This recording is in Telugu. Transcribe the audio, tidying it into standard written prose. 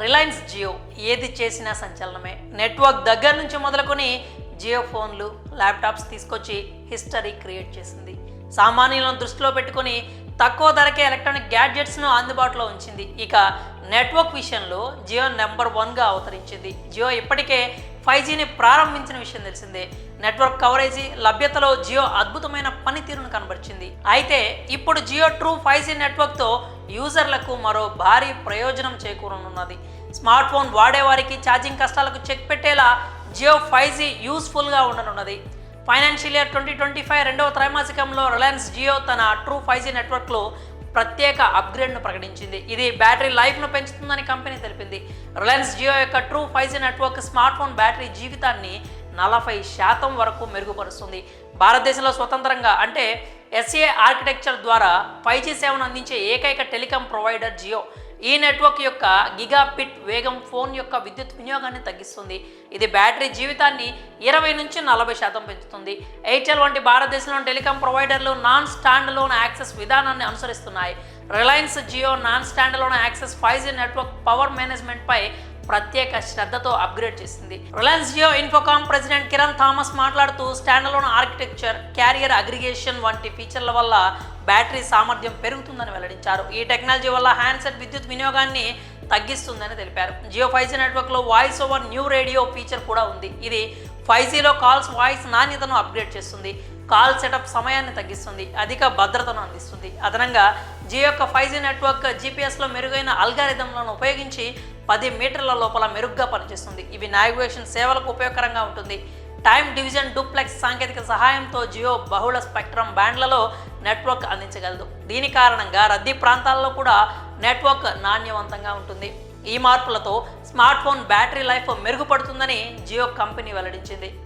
రిలయన్స్ జియో ఏది చేసినా సంచలనమే. నెట్వర్క్ దగ్గర నుంచి మొదలుకొని జియో ఫోన్లు, ల్యాప్టాప్స్ తీసుకొచ్చి హిస్టరీ క్రియేట్ చేసింది. సామాన్యులను దృష్టిలో పెట్టుకొని తక్కువ ధరకే ఎలక్ట్రానిక్ గ్యాడ్జెట్స్ను అందుబాటులో ఉంచింది. ఇక నెట్వర్క్ విషయంలో జియో నెంబర్ 1గా అవతరించింది. జియో ఇప్పటికే 5Gని ప్రారంభించిన విషయం తెలిసిందే. నెట్వర్క్ కవరేజీ, లభ్యతలో జియో అద్భుతమైన పనితీరును కనబరిచింది. అయితే ఇప్పుడు జియో ట్రూ 5G నెట్వర్క్తో యూజర్లకు మరో భారీ ప్రయోజనం చేకూరనున్నది. స్మార్ట్ ఫోన్ వాడేవారికి ఛార్జింగ్ కష్టాలకు చెక్ పెట్టేలా జియో 5G యూస్ఫుల్గా ఉండనున్నది. ఫైనాన్షియల్ ఇయర్ 2025 రెండవ త్రైమాసికంలో రిలయన్స్ జియో తన ట్రూ 5G నెట్వర్క్లో ప్రత్యేక అప్గ్రేడ్ను ప్రకటించింది. ఇది బ్యాటరీ లైఫ్ను పెంచుతుందని కంపెనీ తెలిపింది. రిలయన్స్ జియో యొక్క true 5G network smart phone battery జీవితాన్ని 40% వరకు మెరుగుపరుస్తుంది. భారతదేశంలో స్వతంత్రంగా అంటే SA ఆర్కిటెక్చర్ ద్వారా 5G సేవను అందించే ఏకైక టెలికాం ప్రొవైడర్ జియో. ఈ నెట్వర్క్ యొక్క గిగాబిట్ వేగం ఫోన్ యొక్క విద్యుత్ వినియోగాన్ని తగ్గిస్తుంది. ఇది బ్యాటరీ జీవితాన్ని 20 నుంచి 40% పెంచుతుంది. ఎయిర్టెల్ వంటి భారతదేశంలోని టెలికాం ప్రొవైడర్లు నాన్ స్టాండ్లోన్ యాక్సెస్ విధానాన్ని అనుసరిస్తున్నాయి. Reliance Jio non standalone access 5G network power మేనేజ్మెంట్పై ప్రత్యేక శ్రద్ధతో అప్గ్రేడ్ చేసింది. రిలయన్స్ జియో ఇన్ఫోకామ్ ప్రెసిడెంట్ కిరణ్ థామస్ మాట్లాడుతూ స్టాండ్లోన్ ఆర్కిటెక్చర్, క్యారియర్ అగ్రిగేషన్ వంటి ఫీచర్ల వల్ల బ్యాటరీ సామర్థ్యం పెరుగుతుందని వెల్లడించారు. ఈ టెక్నాలజీ వల్ల హ్యాండ్సెట్ విద్యుత్ వినియోగాన్ని తగ్గిస్తుందని తెలిపారు. జియో 5G నెట్వర్క్లో voice over new radio feature కూడా ఉంది. ఇది 5Gలో కాల్స్ వాయిస్ నాణ్యతను అప్గ్రేడ్ చేస్తుంది, కాల్ సెటప్ సమయాన్ని తగ్గిస్తుంది, అధిక భద్రతను అందిస్తుంది. అదనంగా జియో యొక్క 5G నెట్వర్క్ GPSలో మెరుగైన అల్గారిథంలను ఉపయోగించి 10 మీటర్ల లోపల మెరుగ్గా పనిచేస్తుంది. ఇవి నావిగేషన్ సేవలకు ఉపయోగకరంగా ఉంటుంది. టైమ్ డివిజన్ డూప్లెక్స్ సాంకేతిక సహాయంతో జియో బహుళ స్పెక్ట్రమ్ బ్యాండ్లలో నెట్వర్క్ అందించగలదు. దీని కారణంగా రద్దీ ప్రాంతాల్లో కూడా నెట్వర్క్ నాణ్యవంతంగా ఉంటుంది. ఈ మార్పులతో స్మార్ట్ ఫోన్ బ్యాటరీ లైఫ్ మెరుగుపడుతుందని జియో కంపెనీ వెల్లడించింది.